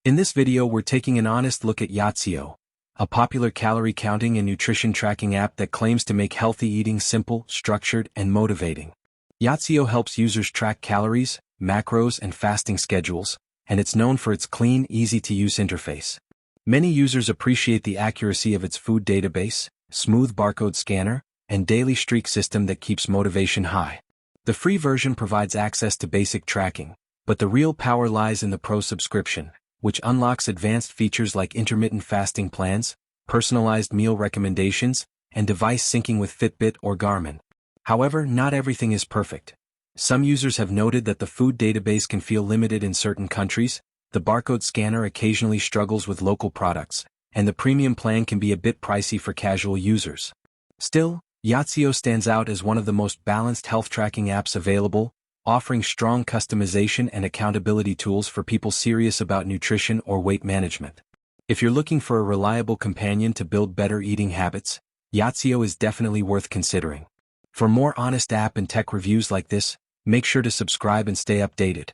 In this video we're taking an honest look at Yazio, a popular calorie counting and nutrition tracking app that claims to make healthy eating simple, structured, and motivating. Yazio helps users track calories, macros, and fasting schedules, and it's known for its clean, easy-to-use interface. Many users appreciate the accuracy of its food database, smooth barcode scanner, and daily streak system that keeps motivation high. The free version provides access to basic tracking, but the real power lies in the Pro subscription, which unlocks advanced features like intermittent fasting plans, personalized meal recommendations, and device syncing with Fitbit or Garmin. However, not everything is perfect. Some users have noted that the food database can feel limited in certain countries, the barcode scanner occasionally struggles with local products, and the premium plan can be a bit pricey for casual users. Still, Yazio stands out as one of the most balanced health tracking apps available, offering strong customization and accountability tools for people serious about nutrition or weight management. If you're looking for a reliable companion to build better eating habits, Yazio is definitely worth considering. For more honest app and tech reviews like this, make sure to subscribe and stay updated.